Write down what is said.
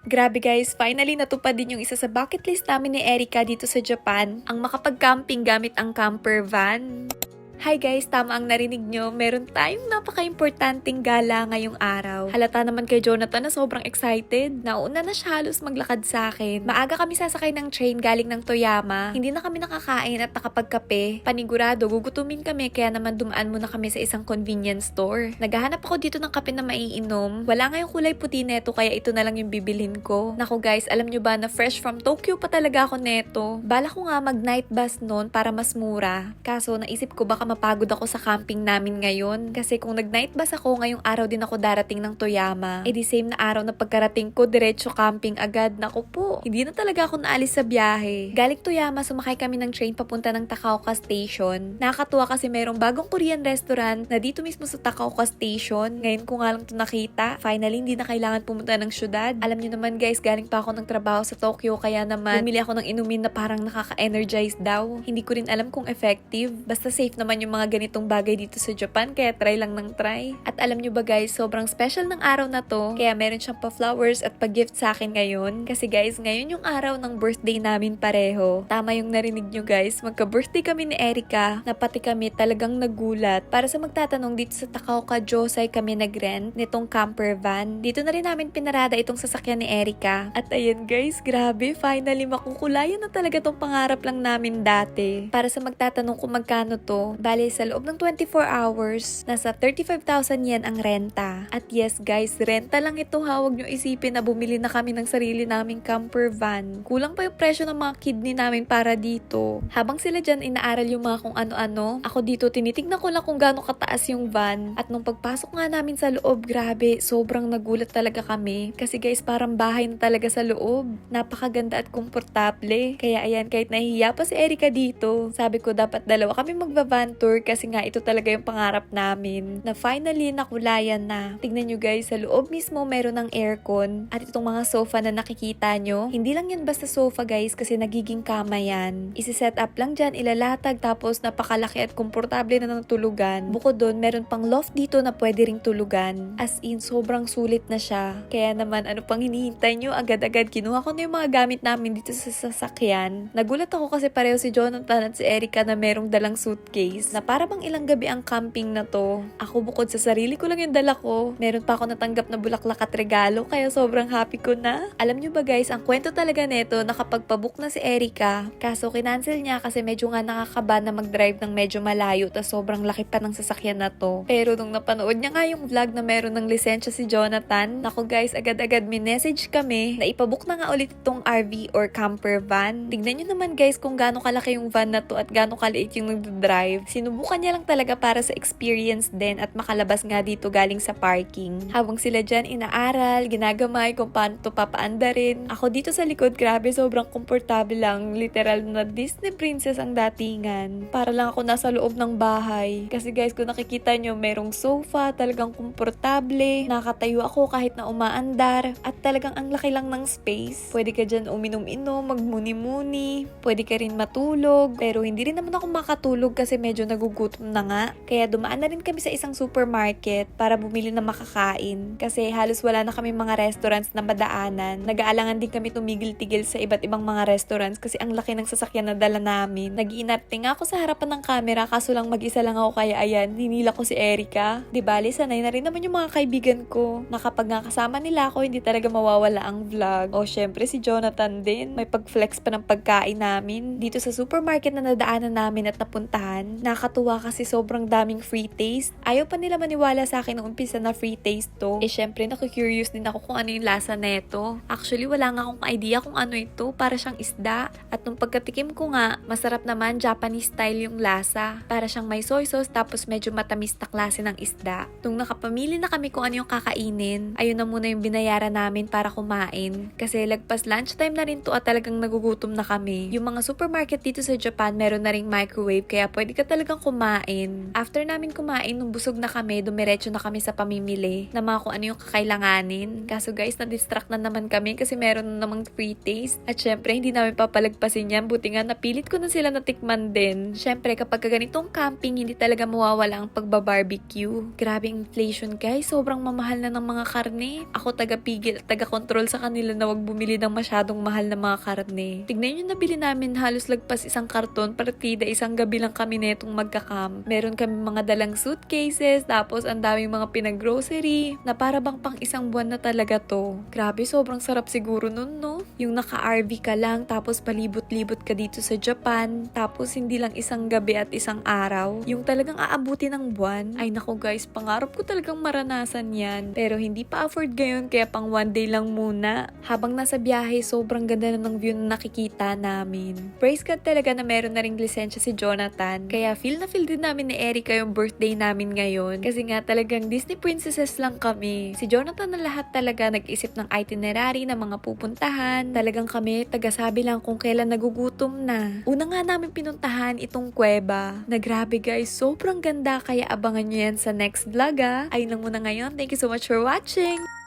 Grabe guys, finally natupad din yung isa sa bucket list namin ni Erica dito sa Japan, ang makapag-camping gamit ang camper van. Hi guys, tama ang narinig nyo. Meron tayong napaka-importanting gala ngayong araw. Halata naman kay Jonathan na sobrang excited. Nauna na siya halos maglakad sa akin. Maaga kami sasakay ng train galing ng Toyama. Hindi na kami nakakain at nakapagkape. Panigurado, gugutumin kami kaya naman dumaan muna kami sa isang convenience store. Naghahanap ako dito ng kape na maiinom. Wala nga yung kulay puti neto kaya ito na lang yung bibilhin ko. Naku guys, alam nyo ba na fresh from Tokyo pa talaga ako neto. Bala ko nga mag night bus noon para mas mura. Kaso naisip ko baka mapagod ako sa camping namin ngayon. Kasi kung nag-night bus ako, ngayong araw din ako darating ng Toyama. Eh di same na araw na pagkarating ko, diretso camping agad. Naku po, hindi na talaga ako naalis sa biyahe. Galing Toyama, sumakay kami ng train papunta ng Takaoka Station. Nakakatuwa kasi merong bagong Korean restaurant na dito mismo sa Takaoka Station. Ngayon ko nga lang ito nakita. Finally, hindi na kailangan pumunta ng syudad. Alam niyo naman guys, galing pa ako ng trabaho sa Tokyo, kaya naman bumili ako ng inumin na parang nakaka-energize daw. Hindi ko rin alam kung effective. Basta safe naman yung mga ganitong bagay dito sa Japan, kaya try lang ng try. At alam nyo ba guys, sobrang special ng araw na to, kaya meron siyang pa-flowers at pa-gift sa akin ngayon. Kasi guys, ngayon yung araw ng birthday namin pareho. Tama yung narinig nyo guys, magka-birthday kami ni Erica, na pati kami talagang nagulat. Para sa magtatanong, dito sa Takaoka Josai kami nag-rent nitong camper van. Dito na rin namin pinarada itong sasakyan ni Erica. At ayan guys, grabe, finally makukulayan na talaga tong pangarap lang namin dati. Para sa magtatanong kung magkano to, bale sa loob ng 24 hours, nasa 35,000 yen ang renta. At yes guys, renta lang ito ha. Huwag nyo isipin na bumili na kami ng sarili naming camper van. Kulang pa yung presyo ng mga kidney namin para dito. Habang sila dyan inaaral yung mga kung ano-ano, ako dito tinitignan ko lang kung gaano kataas yung van. At nung pagpasok nga namin sa loob, grabe, sobrang nagulat talaga kami. Kasi guys, parang bahay na talaga sa loob. Napakaganda at komportable. Kaya ayan, kahit nahihiya pa si Erica dito, sabi ko dapat dalawa kami magva-van tour kasi nga ito talaga yung pangarap namin na finally nakulayan na. Tignan nyo guys, sa loob mismo meron ng aircon at itong mga sofa na nakikita nyo, hindi lang yan basta sofa guys kasi nagiging kama yan. Isi-set up lang dyan, ilalatag tapos napakalaki at komportable na ng tulugan. Bukod doon, meron pang loft dito na pwede ring tulugan. As in, sobrang sulit na siya. Kaya naman, ano pang hinihintay nyo? Agad-agad kinuha ko na yung mga gamit namin dito sa sasakyan. Nagulat ako kasi pareho si Jonathan at si Erica na merong dalang suitcase na para bang ilang gabi ang camping na to. Ako bukod sa sarili ko lang yung dala ko, meron pa ako natanggap na bulaklak at regalo kaya sobrang happy ko na. Alam nyo ba guys, ang kwento talaga neto nakapagpabook na si Erica, kaso kinancel niya kasi medyo nga nakakaba na mag-drive ng medyo malayo tas sobrang laki pa ng sasakyan na to. Pero nung napanood niya nga yung vlog na meron ng lisensya si Jonathan, nako guys, agad-agad minessage kami na ipabook na nga ulit itong RV or camper van. Tignan nyo naman guys kung gaano kalaki yung van na to at gaano kaliit yung nagdadrive. Sinubukan niya lang talaga para sa experience din at makalabas nga dito galing sa parking. Habang sila dyan inaaral, ginagamay kung paano to papaanda rin. Ako dito sa likod, grabe, sobrang komportable lang. Literal na Disney princess ang datingan. Para lang ako nasa loob ng bahay. Kasi guys, kung nakikita nyo, merong sofa, talagang komportable. Nakatayo ako kahit na umaandar. At talagang ang laki lang ng space. Pwede ka dyan uminom-inom, magmuni-muni. Pwede ka rin matulog. Pero hindi rin naman ako makatulog kasi medyo nagugutom na nga. Kaya dumaan na rin kami sa isang supermarket para bumili na makakain. Kasi halos wala na kami mga restaurants na madaanan. Nag-aalangan din kami tumigil-tigil sa iba't ibang mga restaurants kasi ang laki ng sasakyan na dala namin. Nag-iinarte nga ako sa harapan ng camera kaso lang mag-isa lang ako kaya ayan, hinila ko si Erica. Di bali, sanay na rin naman yung mga kaibigan ko. Na kapag nga kasama nila ako, hindi talaga mawawala ang vlog. O syempre si Jonathan din. May pag-flex pa ng pagkain namin. Dito sa supermarket na nadaanan namin at napuntahan, nakakatuwa kasi sobrang daming free taste. Ayaw pa nila maniwala sa akin nung umpisa na free taste to. Eh syempre, naku-curious din ako kung ano yung lasa neto. Actually, wala nga akong idea kung ano ito. Para siyang isda. At nung pagkatikim ko nga, masarap naman, Japanese style yung lasa. Para siyang may soy sauce tapos medyo matamis na klase ng isda. Nung nakapamili na kami kung ano yung kakainin, ayun na muna yung binayaran namin para kumain. Kasi lagpas lunchtime na rin to at talagang nagugutom na kami. Yung mga supermarket dito sa Japan, meron na ring microwave kaya pwede ka talaga talagang kumain. After namin kumain, nung busog na kami, dumiretso na kami sa pamimili na mga kung ano yung kakailanganin. Kaso guys, na-distract na naman kami kasi meron na namang free taste. At syempre, hindi namin papalagpasin yan. Buti nga, napilit ko na sila natikman din. Syempre, kapag ganitong camping, hindi talaga mawawala ang pagbabarbecue. Grabe inflation guys, sobrang mamahal na ng mga karne. Ako taga-pigil at taga-control sa kanila na wag bumili ng masyadong mahal na mga karne. Tignan nyo, nabili namin halos lagpas isang karton, partida isang gabi lang kami netong magka-camp. Meron kami mga dalang suitcases, tapos ang daming mga pinag-grocery, na para bang pang isang buwan na talaga to. Grabe, sobrang sarap siguro nun, no? Yung naka-RV ka lang, tapos palibot-libot ka dito sa Japan, tapos hindi lang isang gabi at isang araw. Yung talagang aabuti ng buwan. Ay naku guys, pangarap ko talagang maranasan yan. Pero hindi pa afford ngayon, kaya pang one day lang muna. Habang nasa biyahe, sobrang ganda na ng view na nakikita namin. Praise God talaga na meron na ring lisensya si Jonathan. Kaya feel na feel din namin ni Erica yung birthday namin ngayon. Kasi nga talagang Disney princesses lang kami. Si Jonathan na lahat talaga nag-isip ng itinerary na mga pupuntahan. Talagang kami tagasabi lang kung kailan nagugutom na. Una nga namin pinuntahan itong kuweba. Na grabe guys, sobrang ganda, kaya abangan nyo yan sa next vlog ah. Ayun lang muna ngayon. Thank you so much for watching!